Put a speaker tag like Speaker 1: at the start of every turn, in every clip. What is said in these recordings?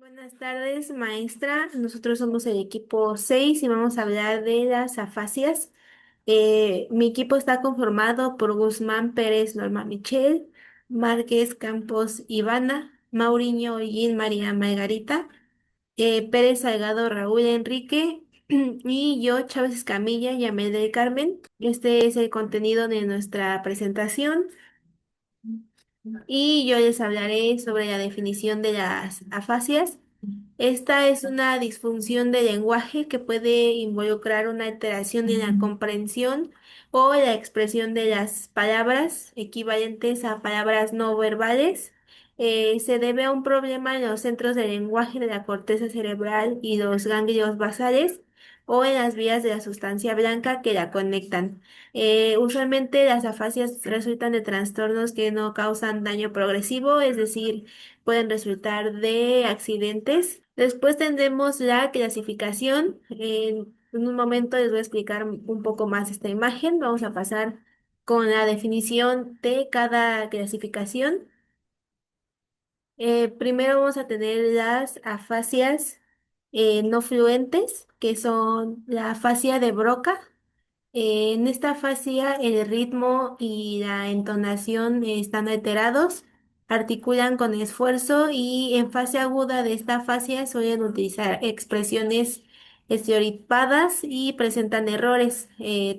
Speaker 1: Buenas tardes, maestra. Nosotros somos el equipo 6 y vamos a hablar de las afasias. Mi equipo está conformado por Guzmán Pérez, Norma Michelle, Márquez Campos Ivana, Mauriño Jean María Margarita, Pérez Salgado Raúl Enrique y yo, Chávez Escamilla y Amel del Carmen. Este es el contenido de nuestra presentación. Y yo les hablaré sobre la definición de las afasias. Esta es una disfunción del lenguaje que puede involucrar una alteración en la comprensión o la expresión de las palabras equivalentes a palabras no verbales. Se debe a un problema en los centros del lenguaje de la corteza cerebral y los ganglios basales o en las vías de la sustancia blanca que la conectan. Usualmente las afasias resultan de trastornos que no causan daño progresivo, es decir, pueden resultar de accidentes. Después tendremos la clasificación. En un momento les voy a explicar un poco más esta imagen. Vamos a pasar con la definición de cada clasificación. Primero vamos a tener las afasias no fluentes, que son la afasia de Broca. En esta fascia el ritmo y la entonación están alterados, articulan con esfuerzo y en fase aguda de esta fascia suelen utilizar expresiones estereotipadas y presentan errores.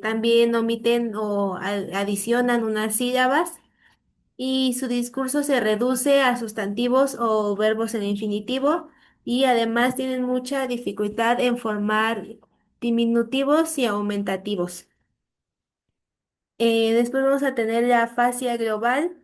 Speaker 1: También omiten o adicionan unas sílabas y su discurso se reduce a sustantivos o verbos en infinitivo y además tienen mucha dificultad en formar diminutivos y aumentativos. Después vamos a tener la fascia global.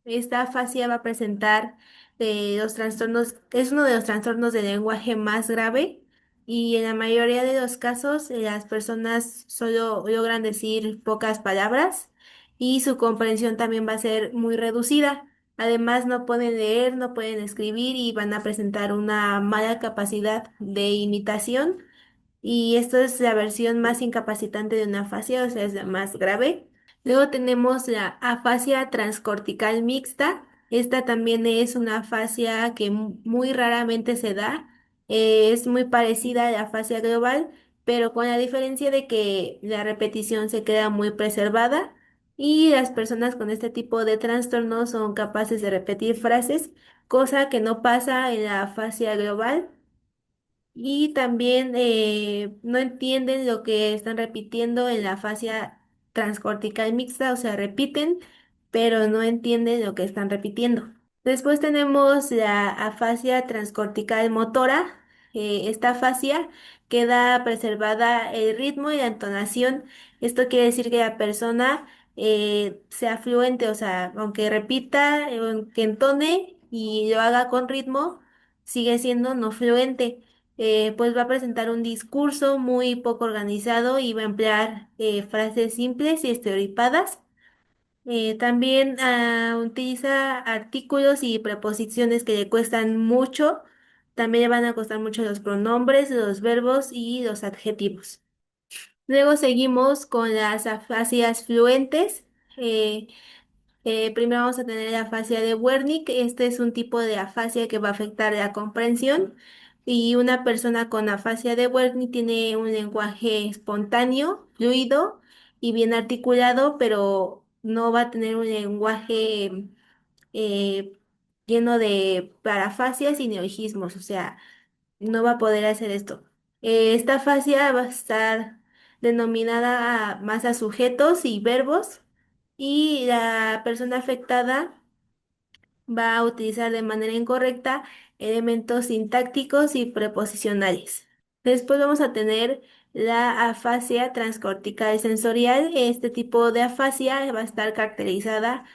Speaker 1: Esta fascia va a presentar los trastornos, es uno de los trastornos del lenguaje más grave y en la mayoría de los casos las personas solo logran decir pocas palabras y su comprensión también va a ser muy reducida. Además, no pueden leer, no pueden escribir y van a presentar una mala capacidad de imitación. Y esto es la versión más incapacitante de una afasia, o sea, es la más grave. Luego tenemos la afasia transcortical mixta. Esta también es una afasia que muy raramente se da. Es muy parecida a la afasia global, pero con la diferencia de que la repetición se queda muy preservada y las personas con este tipo de trastornos son capaces de repetir frases, cosa que no pasa en la afasia global. Y también no entienden lo que están repitiendo en la fascia transcortical mixta, o sea, repiten, pero no entienden lo que están repitiendo. Después tenemos la afasia transcortical motora. Esta fascia queda preservada el ritmo y la entonación. Esto quiere decir que la persona sea fluente, o sea, aunque repita, aunque entone y lo haga con ritmo, sigue siendo no fluente. Pues va a presentar un discurso muy poco organizado y va a emplear frases simples y estereotipadas. También utiliza artículos y preposiciones que le cuestan mucho. También le van a costar mucho los pronombres, los verbos y los adjetivos. Luego seguimos con las afasias fluentes. Eh, Primero vamos a tener la afasia de Wernicke. Este es un tipo de afasia que va a afectar la comprensión. Y una persona con afasia de Wernicke tiene un lenguaje espontáneo, fluido y bien articulado, pero no va a tener un lenguaje eh, lleno de parafasias y neologismos. O sea, no va a poder hacer esto. Esta afasia va a estar denominada más a sujetos y verbos y la persona afectada va a utilizar de manera incorrecta elementos sintácticos y preposicionales. Después vamos a tener la afasia transcortical sensorial. Este tipo de afasia va a estar caracterizada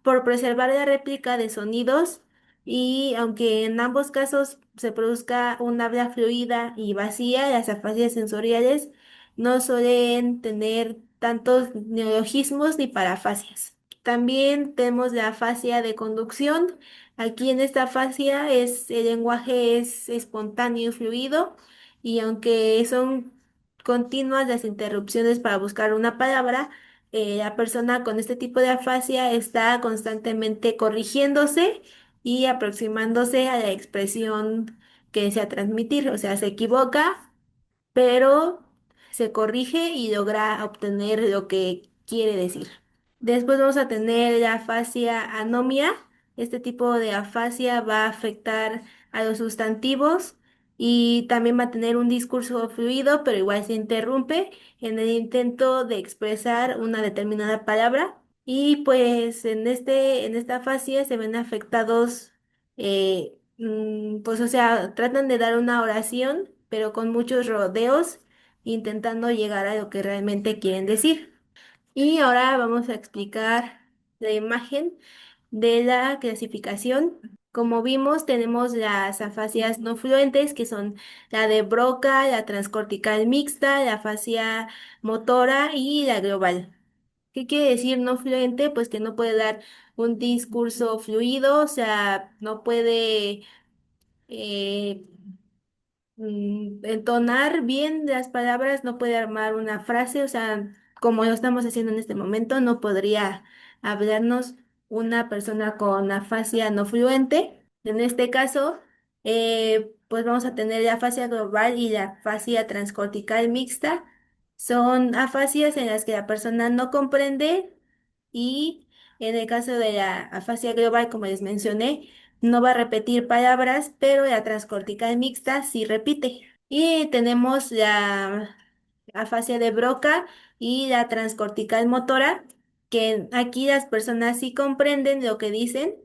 Speaker 1: por preservar la réplica de sonidos y aunque en ambos casos se produzca un habla fluida y vacía, las afasias sensoriales no suelen tener tantos neologismos ni parafasias. También tenemos la fascia de conducción. Aquí en esta fascia el lenguaje es espontáneo y fluido y aunque son continuas las interrupciones para buscar una palabra, la persona con este tipo de afasia está constantemente corrigiéndose y aproximándose a la expresión que desea transmitir. O sea, se equivoca, pero se corrige y logra obtener lo que quiere decir. Después vamos a tener la afasia anomia. Este tipo de afasia va a afectar a los sustantivos y también va a tener un discurso fluido, pero igual se interrumpe en el intento de expresar una determinada palabra. Y pues en esta afasia se ven afectados, pues o sea, tratan de dar una oración, pero con muchos rodeos, intentando llegar a lo que realmente quieren decir. Y ahora vamos a explicar la imagen de la clasificación. Como vimos, tenemos las afasias no fluentes, que son la de Broca, la transcortical mixta, la afasia motora y la global. ¿Qué quiere decir no fluente? Pues que no puede dar un discurso fluido, o sea, no puede eh, entonar bien las palabras, no puede armar una frase, o sea, como lo estamos haciendo en este momento, no podría hablarnos una persona con afasia no fluente. En este caso, pues vamos a tener la afasia global y la afasia transcortical mixta. Son afasias en las que la persona no comprende y en el caso de la afasia global, como les mencioné, no va a repetir palabras, pero la transcortical mixta sí repite. Y tenemos la afasia de Broca y la transcortical motora, que aquí las personas sí comprenden lo que dicen,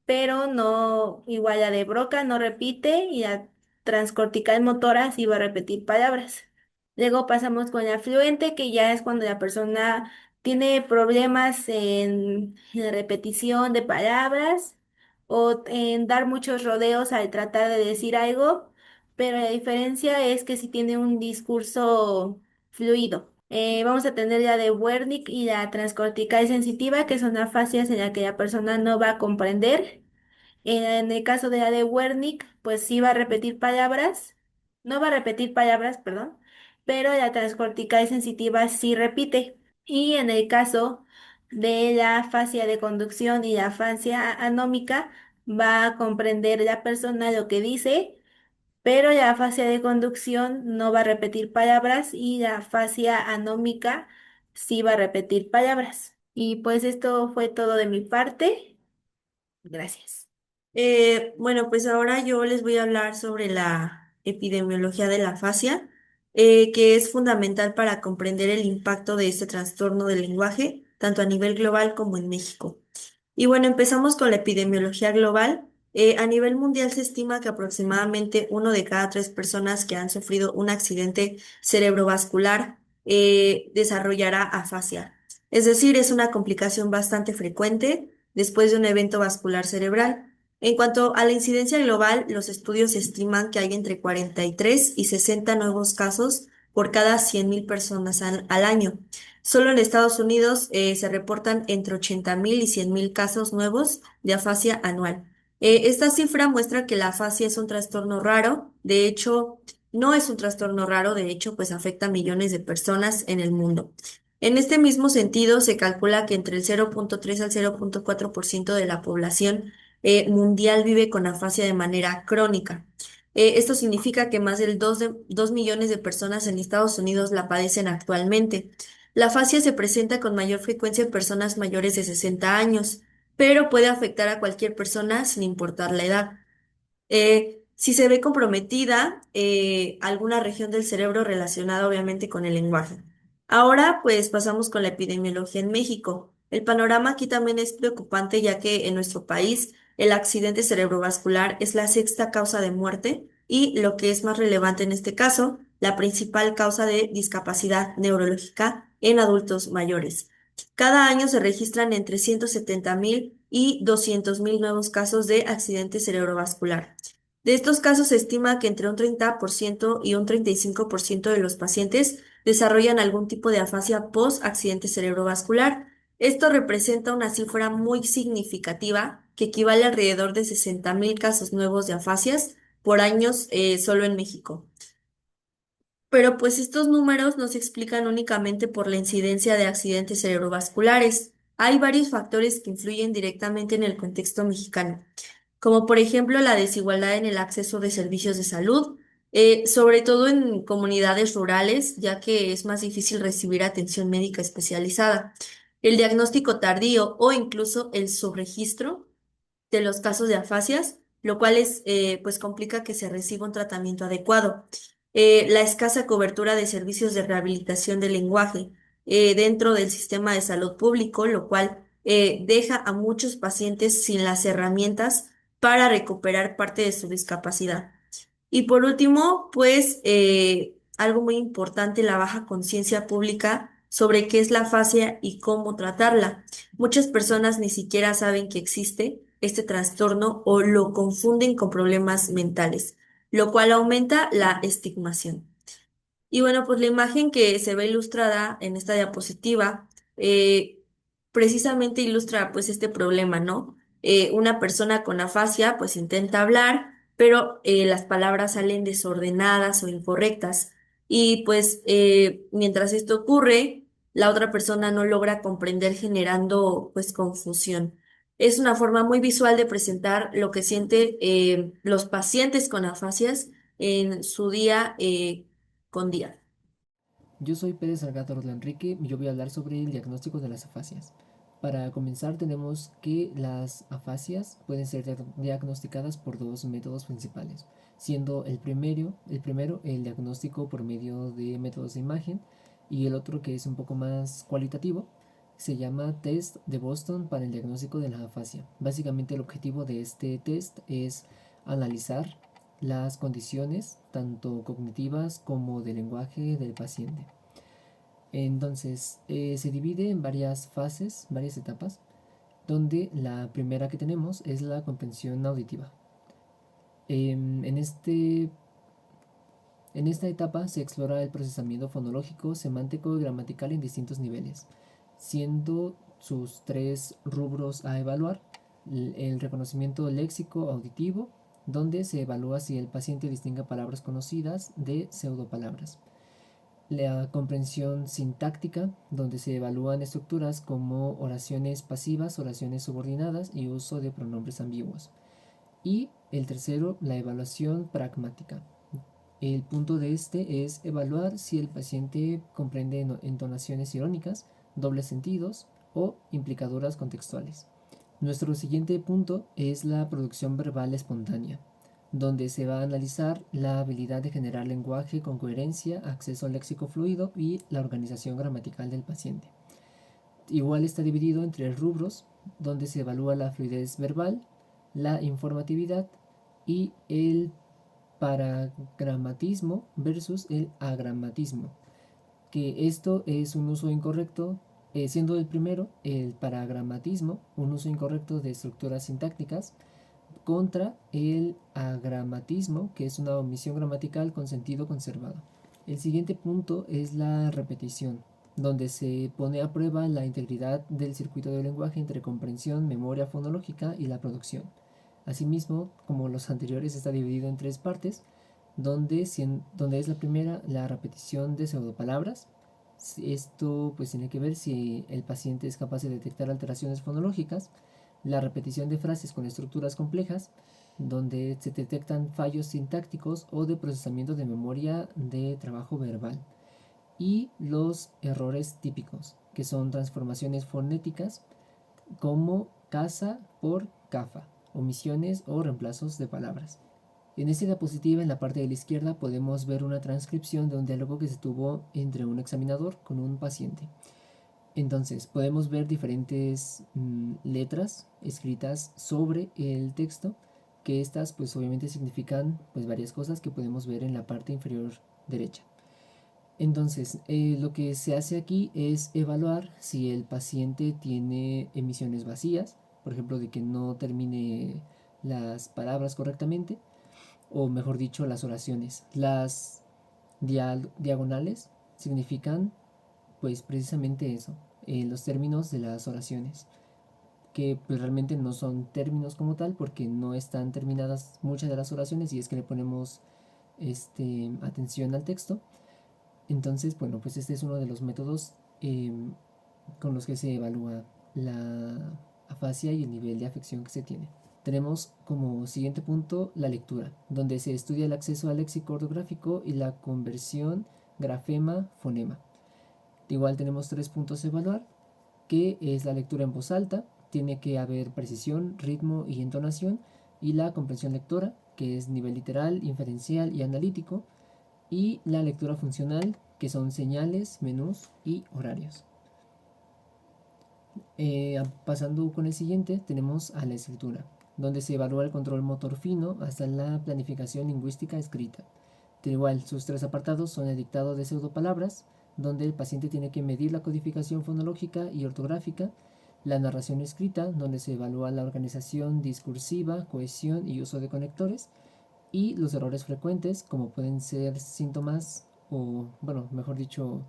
Speaker 1: pero no, igual la de Broca no repite y la transcortical motora sí va a repetir palabras. Luego pasamos con la fluente, que ya es cuando la persona tiene problemas en la repetición de palabras o en dar muchos rodeos al tratar de decir algo, pero la diferencia es que si tiene un discurso fluido. Vamos a tener la de Wernicke y la transcortical sensitiva, que son afasias en las que la persona no va a comprender. En el caso de la de Wernicke, pues sí va a repetir palabras, no va a repetir palabras, perdón, pero la transcortical sensitiva sí repite. Y en el caso de la fascia de conducción y la fascia anómica, va a comprender la persona lo que dice, pero la fascia de conducción no va a repetir palabras y la fascia anómica sí va a repetir palabras. Y pues esto fue todo de mi parte. Gracias.
Speaker 2: Bueno, pues ahora yo les voy a hablar sobre la epidemiología de la afasia, que es fundamental para comprender el impacto de este trastorno del lenguaje, tanto a nivel global como en México. Y bueno, empezamos con la epidemiología global. A nivel mundial se estima que aproximadamente uno de cada tres personas que han sufrido un accidente cerebrovascular desarrollará afasia. Es decir, es una complicación bastante frecuente después de un evento vascular cerebral. En cuanto a la incidencia global, los estudios estiman que hay entre 43 y 60 nuevos casos por cada 100.000 personas al año. Solo en Estados Unidos se reportan entre 80.000 y 100.000 casos nuevos de afasia anual. Esta cifra muestra que la afasia es un trastorno raro. De hecho, no es un trastorno raro, de hecho, pues afecta a millones de personas en el mundo. En este mismo sentido, se calcula que entre el 0,3 al 0,4% de la población mundial vive con afasia de manera crónica. Esto significa que más del 2 millones de personas en Estados Unidos la padecen actualmente. La afasia se presenta con mayor frecuencia en personas mayores de 60 años, pero puede afectar a cualquier persona sin importar la edad. Si se ve comprometida alguna región del cerebro relacionada obviamente con el lenguaje. Ahora pues pasamos con la epidemiología en México. El panorama aquí también es preocupante ya que en nuestro país el accidente cerebrovascular es la sexta causa de muerte y lo que es más relevante en este caso, la principal causa de discapacidad neurológica en adultos mayores. Cada año se registran entre 170.000 y 200.000 nuevos casos de accidente cerebrovascular. De estos casos se estima que entre un 30% y un 35% de los pacientes desarrollan algún tipo de afasia post-accidente cerebrovascular. Esto representa una cifra muy significativa que equivale a alrededor de 60.000 casos nuevos de afasias por años solo en México. Pero pues estos números no se explican únicamente por la incidencia de accidentes cerebrovasculares. Hay varios factores que influyen directamente en el contexto mexicano. como por ejemplo la desigualdad en el acceso de servicios de salud, sobre todo en comunidades rurales, ya que es más difícil recibir atención médica especializada, el diagnóstico tardío o incluso el subregistro de los casos de afasias, lo cual pues complica que se reciba un tratamiento adecuado. La escasa cobertura de servicios de rehabilitación del lenguaje dentro del sistema de salud público, lo cual deja a muchos pacientes sin las herramientas para recuperar parte de su discapacidad. Y por último, pues algo muy importante, la baja conciencia pública sobre qué es la afasia y cómo tratarla. Muchas personas ni siquiera saben que existe este trastorno o lo confunden con problemas mentales, lo cual aumenta la estigmación. Y bueno, pues la imagen que se ve ilustrada en esta diapositiva eh, precisamente ilustra pues este problema, ¿no? Una persona con afasia pues intenta hablar, pero las palabras salen desordenadas o incorrectas. Y pues mientras esto ocurre, la otra persona no logra comprender generando pues confusión. Es una forma muy visual de presentar lo que sienten los pacientes con afasias en su día con día.
Speaker 3: Yo soy Pérez Salgado Orla Enrique y yo voy a hablar sobre el diagnóstico de las afasias. Para comenzar tenemos que las afasias pueden ser diagnosticadas por dos métodos principales, siendo el primero el diagnóstico por medio de métodos de imagen y el otro que es un poco más cualitativo se llama test de Boston para el diagnóstico de la afasia. Básicamente el objetivo de este test es analizar las condiciones tanto cognitivas como de lenguaje del paciente. Entonces, se divide en varias fases, varias etapas, donde la primera que tenemos es la comprensión auditiva. Em, en, este, en esta etapa se explora el procesamiento fonológico, semántico y gramatical en distintos niveles, siendo sus tres rubros a evaluar: el reconocimiento léxico auditivo, donde se evalúa si el paciente distingue palabras conocidas de pseudopalabras; la comprensión sintáctica, donde se evalúan estructuras como oraciones pasivas, oraciones subordinadas y uso de pronombres ambiguos; y el tercero, la evaluación pragmática. El punto de este es evaluar si el paciente comprende entonaciones irónicas, dobles sentidos o implicadoras contextuales. Nuestro siguiente punto es la producción verbal espontánea, donde se va a analizar la habilidad de generar lenguaje con coherencia, acceso al léxico fluido y la organización gramatical del paciente. Igual está dividido en tres rubros, donde se evalúa la fluidez verbal, la informatividad y el paragramatismo versus el agramatismo, que esto es un uso incorrecto, siendo el primero, el paragramatismo, un uso incorrecto de estructuras sintácticas, contra el agramatismo, que es una omisión gramatical con sentido conservado. El siguiente punto es la repetición, donde se pone a prueba la integridad del circuito de lenguaje entre comprensión, memoria fonológica y la producción. Asimismo, como los anteriores, está dividido en tres partes, donde es la primera la repetición de pseudopalabras. Esto pues tiene que ver si el paciente es capaz de detectar alteraciones fonológicas; la repetición de frases con estructuras complejas, donde se detectan fallos sintácticos o de procesamiento de memoria de trabajo verbal; y los errores típicos, que son transformaciones fonéticas como casa por cafa, omisiones o reemplazos de palabras. En esta diapositiva, en la parte de la izquierda, podemos ver una transcripción de un diálogo que se tuvo entre un examinador con un paciente. Entonces, podemos ver diferentes letras escritas sobre el texto, que estas pues obviamente significan pues varias cosas que podemos ver en la parte inferior derecha. Entonces, lo que se hace aquí es evaluar si el paciente tiene emisiones vacías, por ejemplo, de que no termine las palabras correctamente, o mejor dicho, las oraciones. Las diagonales significan pues precisamente eso, los términos de las oraciones, que pues realmente no son términos como tal porque no están terminadas muchas de las oraciones y es que le ponemos atención al texto. Entonces, bueno, pues este es uno de los métodos con los que se evalúa la afasia y el nivel de afección que se tiene. Tenemos como siguiente punto la lectura, donde se estudia el acceso al léxico ortográfico y la conversión grafema-fonema. Igual tenemos 3 puntos a evaluar, que es la lectura en voz alta, tiene que haber precisión, ritmo y entonación, y la comprensión lectora, que es nivel literal, inferencial y analítico, y la lectura funcional, que son señales, menús y horarios. Pasando con el siguiente, tenemos a la escritura, donde se evalúa el control motor fino hasta la planificación lingüística escrita. Igual, sus 3 apartados son el dictado de pseudopalabras, donde el paciente tiene que medir la codificación fonológica y ortográfica, la narración escrita, donde se evalúa la organización discursiva, cohesión y uso de conectores, y los errores frecuentes, como pueden ser síntomas o, bueno, mejor dicho,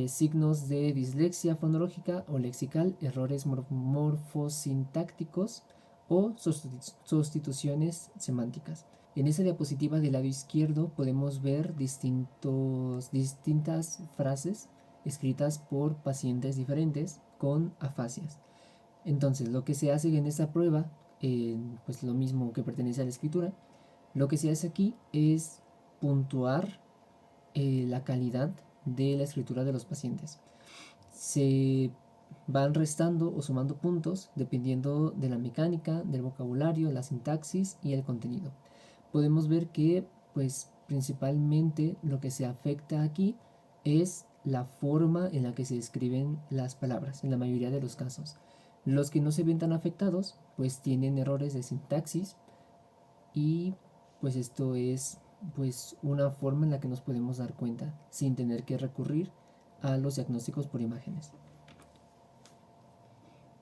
Speaker 3: signos de dislexia fonológica o lexical, errores morfosintácticos o sustituciones semánticas. En esa diapositiva del lado izquierdo podemos ver distintas frases escritas por pacientes diferentes con afasias. Entonces, lo que se hace en esta prueba, pues lo mismo que pertenece a la escritura, lo que se hace aquí es puntuar la calidad de la escritura de los pacientes. Se van restando o sumando puntos dependiendo de la mecánica, del vocabulario, la sintaxis y el contenido. Podemos ver que pues principalmente lo que se afecta aquí es la forma en la que se escriben las palabras en la mayoría de los casos. Los que no se ven tan afectados pues tienen errores de sintaxis, y pues esto es pues una forma en la que nos podemos dar cuenta sin tener que recurrir a los diagnósticos por imágenes.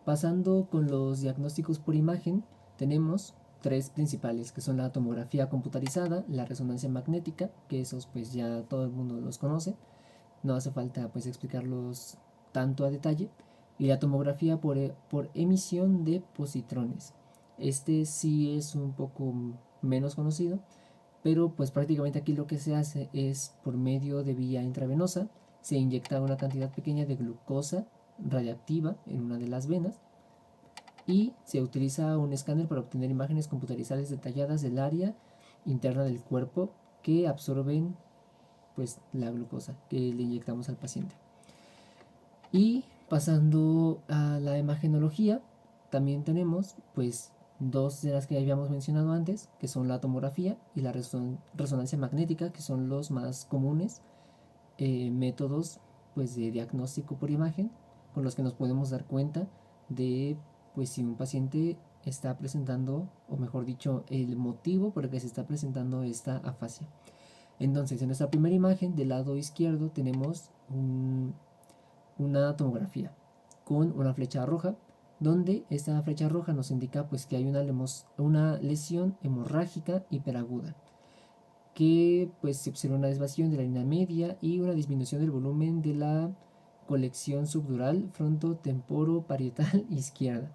Speaker 3: Pasando con los diagnósticos por imagen, tenemos 3 principales, que son la tomografía computarizada, la resonancia magnética, que esos pues ya todo el mundo los conoce, no hace falta pues explicarlos tanto a detalle, y la tomografía por emisión de positrones. Este sí es un poco menos conocido, pero pues prácticamente aquí lo que se hace es por medio de vía intravenosa, se inyecta una cantidad pequeña de glucosa radiactiva en una de las venas y se utiliza un escáner para obtener imágenes computarizadas detalladas del área interna del cuerpo que absorben pues la glucosa que le inyectamos al paciente. Y pasando a la imagenología, también tenemos pues 2 de las que habíamos mencionado antes, que son la tomografía y la resonancia magnética, que son los más comunes métodos pues de diagnóstico por imagen con los que nos podemos dar cuenta de pues si un paciente está presentando, o mejor dicho, el motivo por el que se está presentando esta afasia. Entonces, en nuestra primera imagen del lado izquierdo tenemos una tomografía con una flecha roja, donde esta flecha roja nos indica pues que hay una lesión hemorrágica hiperaguda, que pues se observa una desviación de la línea media y una disminución del volumen de la colección subdural frontotemporoparietal izquierda.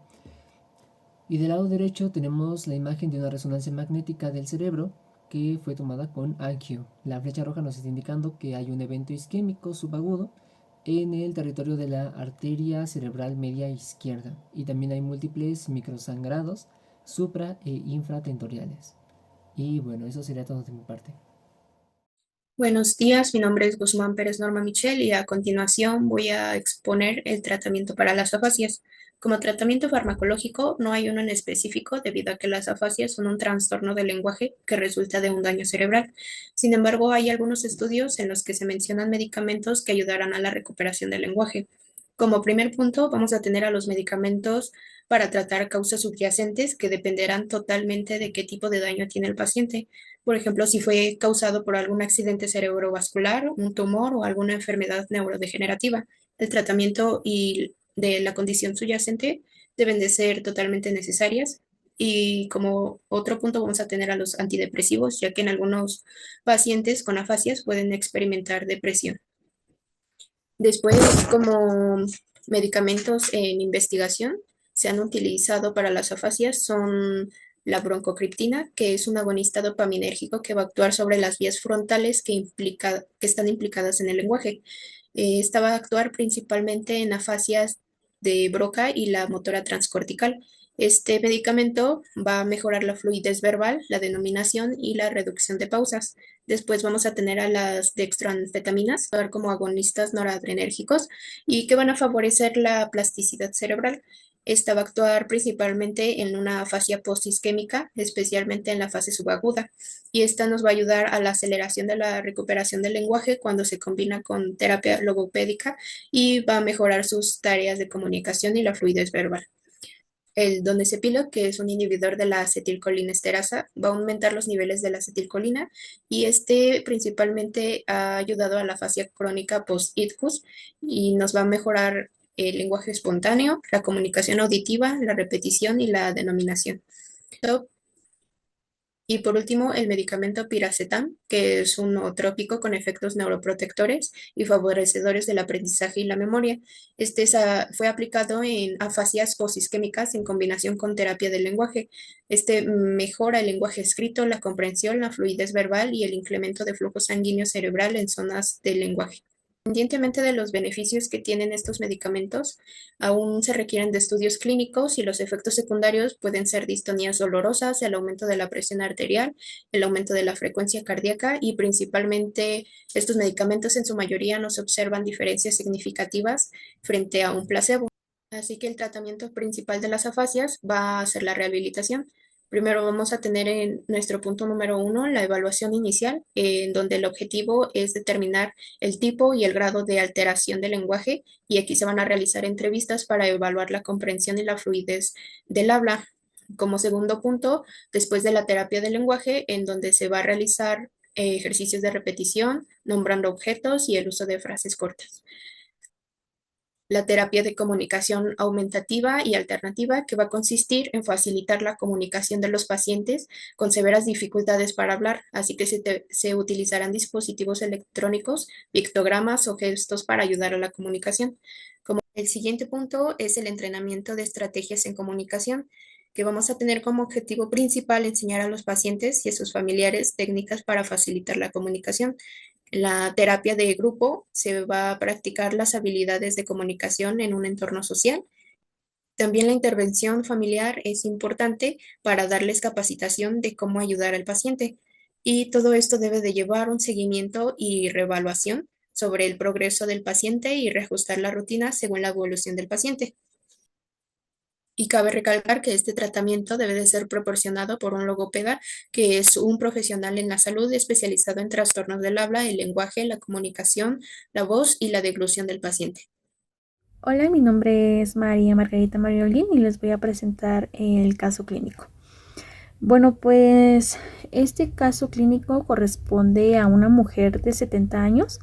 Speaker 3: Y del lado derecho tenemos la imagen de una resonancia magnética del cerebro que fue tomada con IQ. La flecha roja nos está indicando que hay un evento isquémico subagudo en el territorio de la arteria cerebral media izquierda, y también hay múltiples microsangrados supra e infratentoriales. Y bueno, eso sería todo de mi parte.
Speaker 4: Buenos días, mi nombre es Guzmán Pérez Norma Michel y a continuación voy a exponer el tratamiento para las afasias. Como tratamiento farmacológico no hay uno en específico debido a que las afasias son un trastorno del lenguaje que resulta de un daño cerebral. Sin embargo, hay algunos estudios en los que se mencionan medicamentos que ayudarán a la recuperación del lenguaje. Como primer punto, vamos a tener a los medicamentos para tratar causas subyacentes que dependerán totalmente de qué tipo de daño tiene el paciente. Por ejemplo, si fue causado por algún accidente cerebrovascular, un tumor o alguna enfermedad neurodegenerativa. El tratamiento y de la condición subyacente deben de ser totalmente necesarias. Y como otro punto vamos a tener a los antidepresivos, ya que en algunos pacientes con afasias pueden experimentar depresión. Después, como medicamentos en investigación, se han utilizado para las afasias son la broncocriptina, que es un agonista dopaminérgico que va a actuar sobre las vías frontales que están implicadas en el lenguaje. Esta va a actuar principalmente en afasias de Broca y la motora transcortical. Este medicamento va a mejorar la fluidez verbal, la denominación y la reducción de pausas. Después vamos a tener a las dextroanfetaminas, como agonistas noradrenérgicos y que van a favorecer la plasticidad cerebral. Esta va a actuar principalmente en una afasia postisquémica, especialmente en la fase subaguda, y esta nos va a ayudar a la aceleración de la recuperación del lenguaje cuando se combina con terapia logopédica y va a mejorar sus tareas de comunicación y la fluidez verbal. El donepezil, que es un inhibidor de la acetilcolinesterasa, va a aumentar los niveles de la acetilcolina y este principalmente ha ayudado a la afasia crónica post-ictus y nos va a mejorar el lenguaje espontáneo, la comunicación auditiva, la repetición y la denominación. Y por último, el medicamento piracetam, que es un nootrópico con efectos neuroprotectores y favorecedores del aprendizaje y la memoria. Fue aplicado en afasias posisquémicas en combinación con terapia del lenguaje. Este mejora el lenguaje escrito, la comprensión, la fluidez verbal y el incremento de flujo sanguíneo cerebral en zonas del lenguaje. Independientemente de los beneficios que tienen estos medicamentos, aún se requieren de estudios clínicos y los efectos secundarios pueden ser distonías dolorosas, el aumento de la presión arterial, el aumento de la frecuencia cardíaca y principalmente estos medicamentos en su mayoría no se observan diferencias significativas frente a un placebo. Así que el tratamiento principal de las afasias va a ser la rehabilitación. Primero vamos a tener en nuestro punto número 1 la evaluación inicial, en donde el objetivo es determinar el tipo y el grado de alteración del lenguaje y aquí se van a realizar entrevistas para evaluar la comprensión y la fluidez del habla. Como segundo punto, después de la terapia del lenguaje, en donde se va a realizar ejercicios de repetición, nombrando objetos y el uso de frases cortas. La terapia de comunicación aumentativa y alternativa, que va a consistir en facilitar la comunicación de los pacientes con severas dificultades para hablar, así que se utilizarán dispositivos electrónicos, pictogramas o gestos para ayudar a la comunicación. Como el siguiente punto es el entrenamiento de estrategias en comunicación, que vamos a tener como objetivo principal enseñar a los pacientes y a sus familiares técnicas para facilitar la comunicación. La terapia de grupo se va a practicar las habilidades de comunicación en un entorno social. También la intervención familiar es importante para darles capacitación de cómo ayudar al paciente. Y todo esto debe de llevar un seguimiento y reevaluación sobre el progreso del paciente y reajustar la rutina según la evolución del paciente. Y cabe recalcar que este tratamiento debe de ser proporcionado por un logopeda, que es un profesional en la salud especializado en trastornos del habla, el lenguaje, la comunicación, la voz y la deglución del paciente.
Speaker 5: Hola, mi nombre es María Margarita Mariolín y les voy a presentar el caso clínico. Bueno, pues este caso clínico corresponde a una mujer de 70 años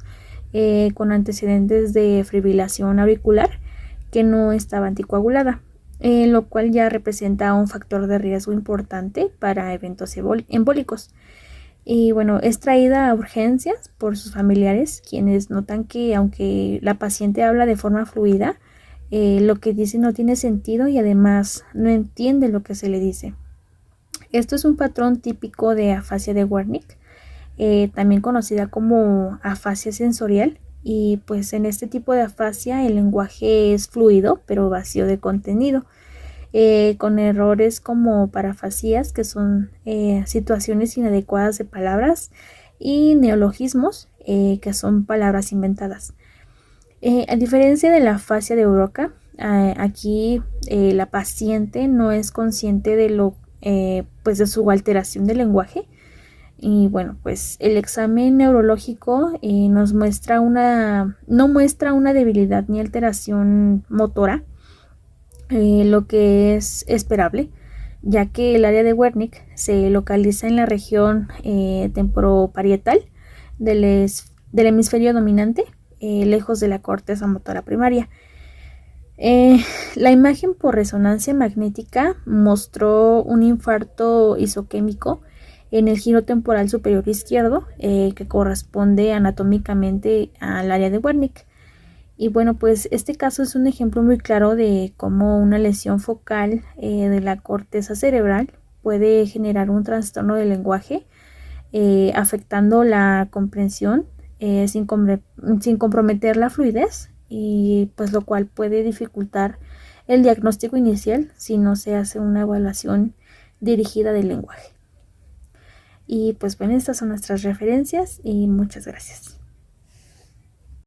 Speaker 5: con antecedentes de fibrilación auricular que no estaba anticoagulada, lo cual ya representa un factor de riesgo importante para eventos embólicos. Y bueno, es traída a urgencias por sus familiares, quienes notan que aunque la paciente habla de forma fluida, lo que dice no tiene sentido y además no entiende lo que se le dice. Esto es un patrón típico de afasia de Wernicke, también conocida como afasia sensorial, y pues en este tipo de afasia el lenguaje es fluido pero vacío de contenido, con errores como parafasías, que son situaciones inadecuadas de palabras, y neologismos, que son palabras inventadas. A diferencia de la afasia de Broca, aquí la paciente no es consciente de pues de su alteración del lenguaje. Y bueno, pues el examen neurológico no muestra una debilidad ni alteración motora, lo que es esperable, ya que el área de Wernicke se localiza en la región temporoparietal del hemisferio dominante, lejos de la corteza motora primaria. La imagen por resonancia magnética mostró un infarto isoquémico en el giro temporal superior izquierdo, que corresponde anatómicamente al área de Wernicke. Y bueno, pues este caso es un ejemplo muy claro de cómo una lesión focal de la corteza cerebral puede generar un trastorno del lenguaje, afectando la comprensión sin comprometer la fluidez, y pues lo cual puede dificultar el diagnóstico inicial si no se hace una evaluación dirigida del lenguaje. Y pues bueno, estas son nuestras referencias y muchas gracias.